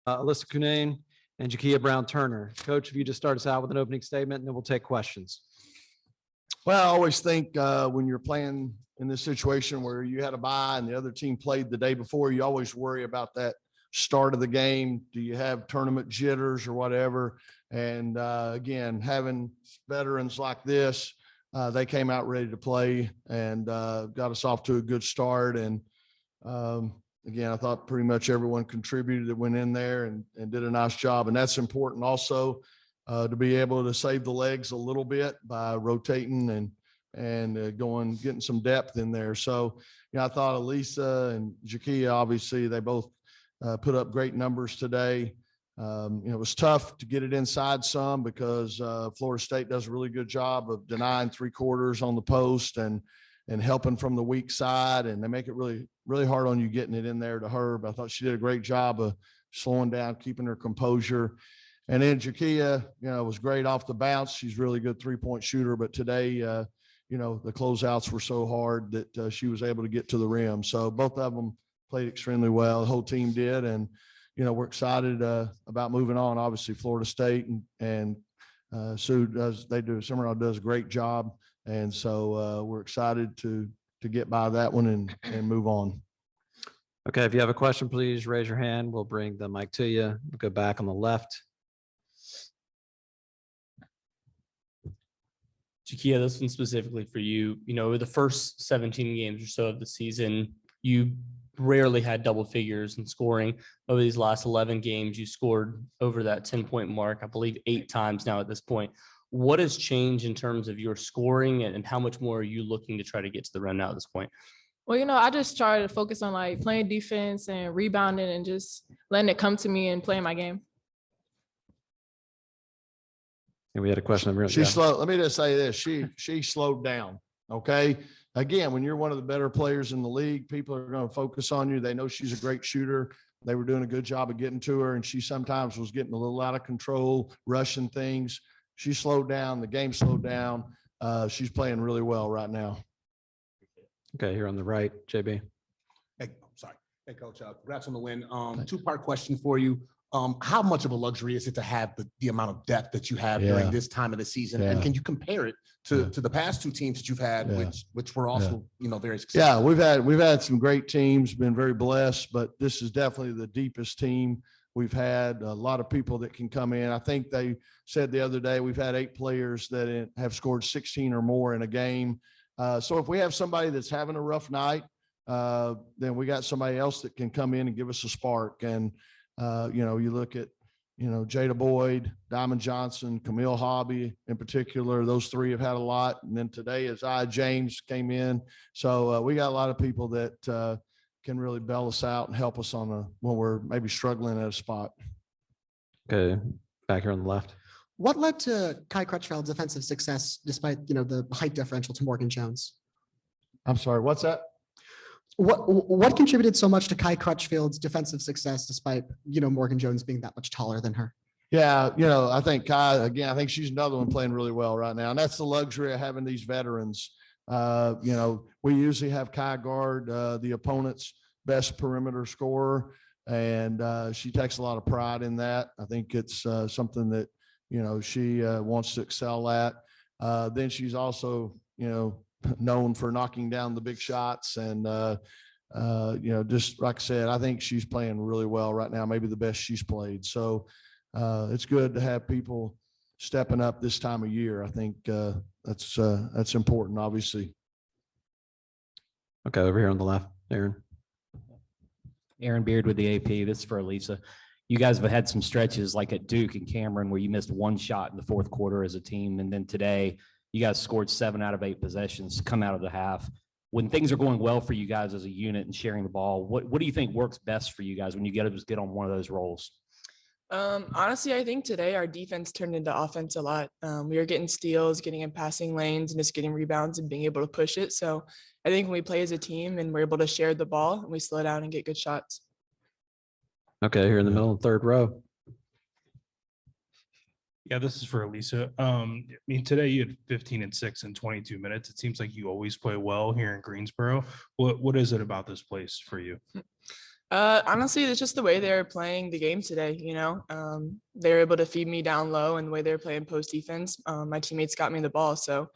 Elissa Cunane and Jakia Brown-Turner. Coach, if you just start us out with an opening statement, and then we'll take questions. Well, I always think when you're playing in this situation where you had a bye and the other team played the day before, you always worry about that start of the game. Do you have tournament jitters or whatever? And again, having veterans like this, they came out ready to play and got us off to a good start. And again, I thought pretty much everyone contributed that went in there and did a nice job. And that's important also to be able to save the legs a little bit by rotating and getting some depth in there. So, I thought Elissa and Jakia, obviously, they both put up great numbers today. It was tough to get it inside some because Florida State does a really good job of denying 3/4 on the post and helping from the weak side. And they make it really, really hard on you getting it in there to her. But I thought she did a great job of slowing down, keeping her composure. And then Jakia, was great off the bounce. She's a really good 3-point shooter. But today, the closeouts were so hard that she was able to get to the rim. So both of them played extremely well. The whole team did. And, we're excited about moving on. Obviously, Florida State and Sue Summerall does a great job. And so we're excited to get by that one and move on. Okay, if you have a question, please raise your hand. We'll bring the mic to you. We'll go back on the left. Jakia, this one specifically for you. Over the first 17 games or so of the season, you rarely had double figures in scoring. Over these last 11 games, you scored over that 10-point mark, I believe 8 times now at this point. What has changed in terms of your scoring and how much more are you looking to try to get to the rim now at this point? Well, I just try to focus on playing defense and rebounding and just letting it come to me and playing my game. And we had a question. Let me just say this. She slowed down. Okay. Again, when you're one of the better players in the league, people are going to focus on you. They know she's a great shooter. They were doing a good job of getting to her, and she sometimes was getting a little out of control, rushing things. She slowed down. The game slowed down. She's playing really well right now. Okay, here on the right, JB. Hey, sorry. Hey, Coach. Congrats on the win. 2-part question for you. How much of a luxury is it to have the amount of depth that you have during this time of the season? And can you compare it to the past 2 teams that you've had, which were also, very successful? Yeah, we've had some great teams, been very blessed, but this is definitely the deepest team we've had. A lot of people that can come in. I think they said the other day we've had 8 players that have scored 16 or more in a game. So if we have somebody that's having a rough night, then we got somebody else that can come in and give us a spark. And you look at, Jada Boyd, Diamond Johnson, Camille Hobby in particular. Those 3 have had a lot. And then today James came in. So we got a lot of people that can really bail us out and help us when we're maybe struggling at a spot. Okay, back here on the left. What led to Kai Crutchfield's defensive success despite, the height differential to Morgan Jones? I'm sorry, what's that? What contributed so much to Kai Crutchfield's defensive success despite, Morgan Jones being that much taller than her? Yeah, I think Kai, again, I think she's another one playing really well right now. And that's the luxury of having these veterans. We usually have Kai guard the opponent's best perimeter scorer, and she takes a lot of pride in that. I think it's something that, she wants to excel at. Then she's also, known for knocking down the big shots. And, just like I said, I think she's playing really well right now, maybe the best she's played. So it's good to have people stepping up this time of year. I think that's important, obviously. Okay, over here on the left, Aaron. Aaron Beard with the AP. This is for Elissa. You guys have had some stretches like at Duke and Cameron where you missed 1 shot in the 4th quarter as a team. And then today you guys scored 7 out of 8 possessions come out of the half. When things are going well for you guys as a unit and sharing the ball, what do you think works best for you guys when you get on one of those rolls? Honestly, I think today our defense turned into offense a lot. We were getting steals, getting in passing lanes, and just getting rebounds and being able to push it. So I think when we play as a team and we're able to share the ball and we slow down and get good shots. Okay, here in the middle of the 3rd row. Yeah, this is for Elissa. Today you had 15 and 6 in 22 minutes. It seems like you always play well here in Greensboro. What is it about this place for you? Honestly, it's just the way they're playing the game today. They're able to feed me down low, and the way they're playing post defense. My teammates got me the ball, so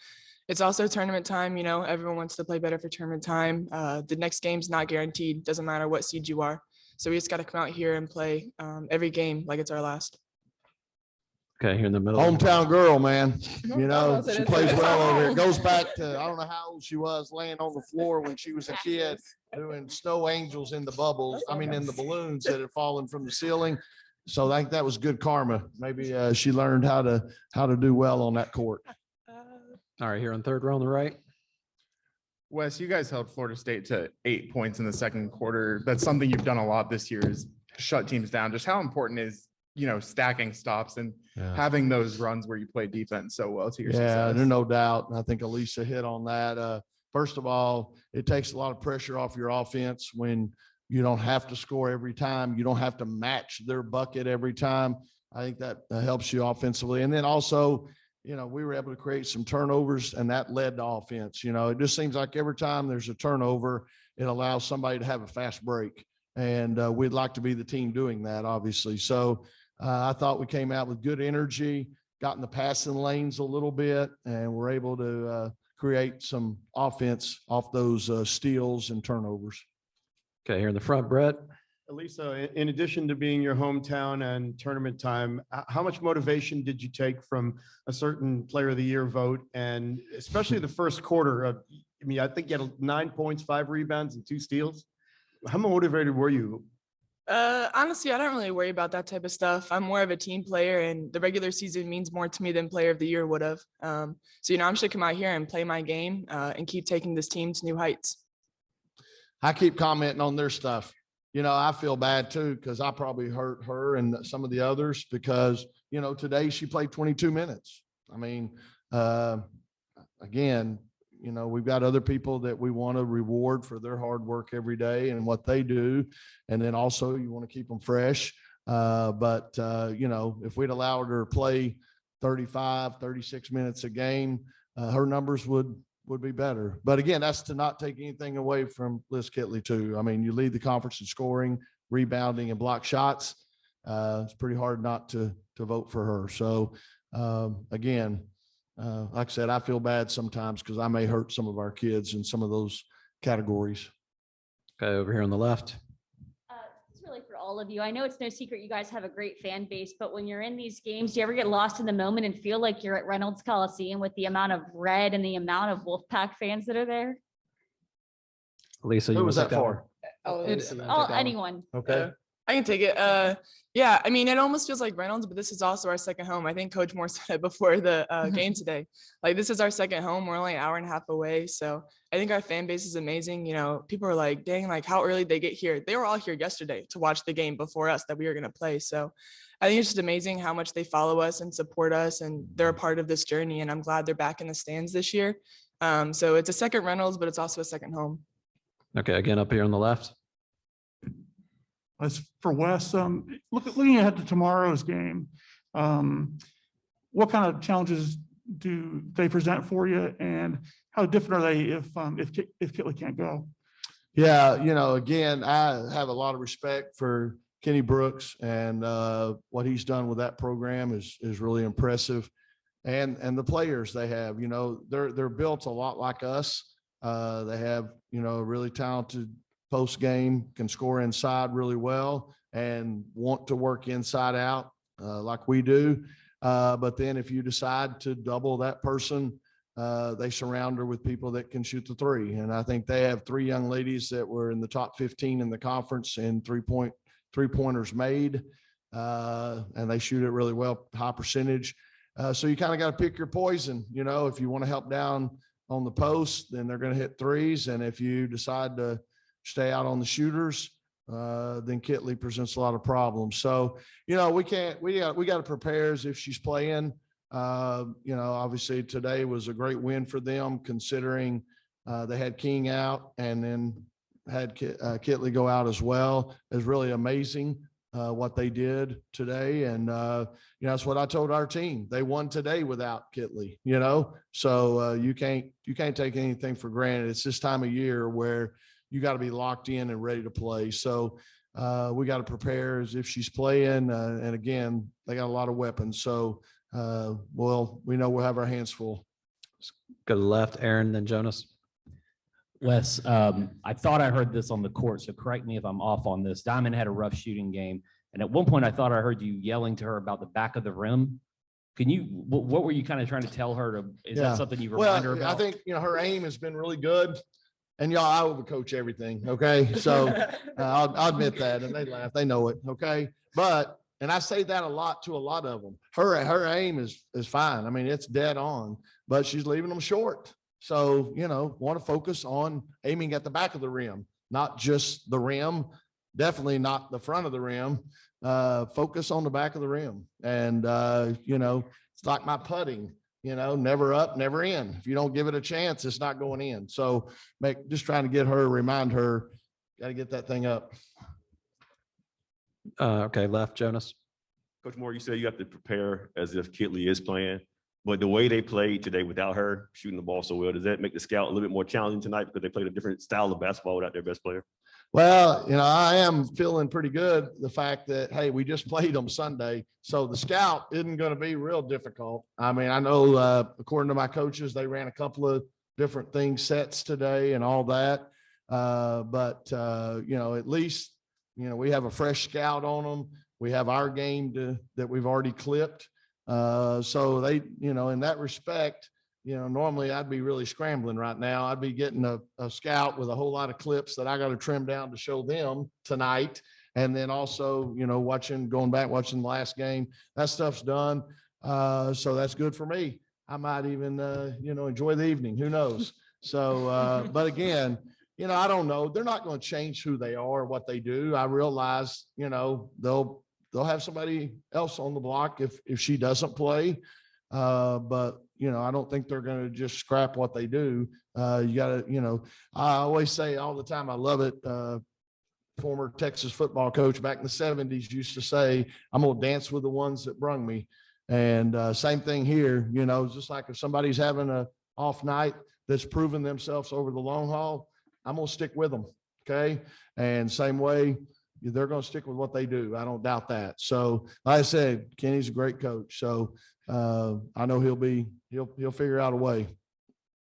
it's also tournament time. Everyone wants to play better for tournament time. The next game's not guaranteed. Doesn't matter what seed you are. So we just got to come out here and play every game like it's our last. Okay, here in the middle. Hometown girl, man. Almost, She it plays is. well over here. It goes back to, I don't know how old she was, laying on the floor when she was a kid, doing snow angels in the bubbles. I mean, in the balloons that had fallen from the ceiling. So I think that was good karma. Maybe she learned how to do well on that court. All right, here on third row on the right. Wes, you guys held Florida State to 8 points in the second quarter. That's something you've done a lot this year, is shut teams down. Just how important is, stacking stops and having those runs where you play defense so well to your success? There's no doubt. And I think Elissa hit on that. First of all, it takes a lot of pressure off your offense when you don't have to score every time. You don't have to match their bucket every time. I think that helps you offensively. And then also, we were able to create some turnovers, and that led to offense. It just seems like every time there's a turnover, it allows somebody to have a fast break. And we'd like to be the team doing that, obviously. So I thought we came out with good energy, got in the passing lanes a little bit, and we're able to create some offense off those steals and turnovers. Okay, here in the front, Brett. Elissa, in addition to being your hometown and tournament time, how much motivation did you take from a certain player of the year vote? And especially the first quarter, I think you had 9 points, 5 rebounds, and 2 steals. How motivated were you? Honestly, I don't really worry about that type of stuff. I'm more of a team player, and the regular season means more to me than player of the year would have. So, I'm just gonna come out here and play my game and keep taking this team to new heights. I keep commenting on their stuff. I feel bad too, because I probably hurt her and some of the others because, today she played 22 minutes. I mean, again, we've got other people that we want to reward for their hard work every day and what they do. And then also you want to keep them fresh. But if we'd allowed her to play 35, 36 minutes a game, her numbers would be better. But again, that's to not take anything away from Liz Kitley too. I mean, you lead the conference in scoring, rebounding, and block shots. It's pretty hard not to vote for her. So again, like I said, I feel bad sometimes because I may hurt some of our kids in some of those categories. Okay, over here on the left. It's really for all of you. I know it's no secret you guys have a great fan base, but when you're in these games, do you ever get lost in the moment and feel like you're at Reynolds Coliseum with the amount of red and the amount of Wolfpack fans that are there? Lisa, Who was that for? Anyone. Okay. I can take it. Yeah, I mean, it almost feels like Reynolds, but this is also our second home. I think Coach Moore said it before the game today. Like, this is our second home. We're only an hour and a half away. So I think our fan base is amazing. People are like, dang, like how early they get here. They were all here yesterday to watch the game before us that we were going to play. So I think it's just amazing how much they follow us and support us, and they're a part of this journey. And I'm glad they're back in the stands this year. So it's a second Reynolds, but it's also a second home. Okay, again, up here on the left. As for Wes, looking ahead to tomorrow's game, what kind of challenges do they present for you, and how different are they if Kitley can't go? Yeah, again, I have a lot of respect for Kenny Brooks, and what he's done with that program is really impressive, and the players they have. They're built a lot like us. They have a really talented post game, can score inside really well and want to work inside out like we do. But then if you decide to double that person, they surround her with people that can shoot the three. And I think they have 3 young ladies that were in the top 15 in the conference in three-pointers made. And they shoot it really well, high percentage. So you kind of got to pick your poison. If you want to help down on the post, then they're going to hit threes. And if you decide to stay out on the shooters, then Kitley presents a lot of problems. So, we got to prepare as if she's playing. Obviously today was a great win for them, considering they had King out and then had Kitley go out as well. It's really amazing what they did today. And, that's what I told our team. They won today without Kitley, so you can't take anything for granted. It's this time of year where you got to be locked in and ready to play. So we got to prepare as if she's playing. And again, they got a lot of weapons. So, well, we know we'll have our hands full. Go to the left, Aaron, then Jonas. Wes, I thought I heard this on the court, so correct me if I'm off on this. Diamond had a rough shooting game, and at one point I thought I heard you yelling to her about the back of the rim. Can you, what were you kind of trying to tell her to, is that something you remind her about? I think, her aim has been really good. And y'all, I overcoach everything. Okay. So I'll admit that. And they laugh, they know it. Okay. But, and I say that a lot to a lot of them. Her aim is fine. I mean, it's dead on, but she's leaving them short. So, want to focus on aiming at the back of the rim, not just the rim, definitely not the front of the rim. Focus on the back of the rim. And, it's like my putting, never up, never in. If you don't give it a chance, it's not going in. So just trying to get her, remind her, got to get that thing up. Okay, left, Jonas. Coach Moore, you said you have to prepare as if Kitley is playing, but the way they played today without her shooting the ball so well, does that make the scout a little bit more challenging tonight because they played a different style of basketball without their best player? Well, I am feeling pretty good. The fact that, hey, we just played them Sunday. So the scout isn't going to be real difficult. I mean, I know according to my coaches, they ran a couple of different sets today and all that. But at least, we have a fresh scout on them. We have our game that we've already clipped. So they, in that respect, normally I'd be really scrambling right now. I'd be getting a scout with a whole lot of clips that I got to trim down to show them tonight. And then also, going back, watching the last game, that stuff's done. So that's good for me. I might even, enjoy the evening. Who knows? So, but again, I don't know. They're not going to change who they are, what they do. I realize, they'll have somebody else on the block if she doesn't play. But, I don't think they're going to just scrap what they do. You got to, I always say all the time, I love it. Former Texas football coach back in the 70s used to say, I'm going to dance with the ones that brung me. And same thing here, just like if somebody's having a off night that's proven themselves over the long haul, I'm going to stick with them. Okay. And same way, they're going to stick with what they do. I don't doubt that. So like I said, Kenny's a great coach. So I know he'll figure out a way.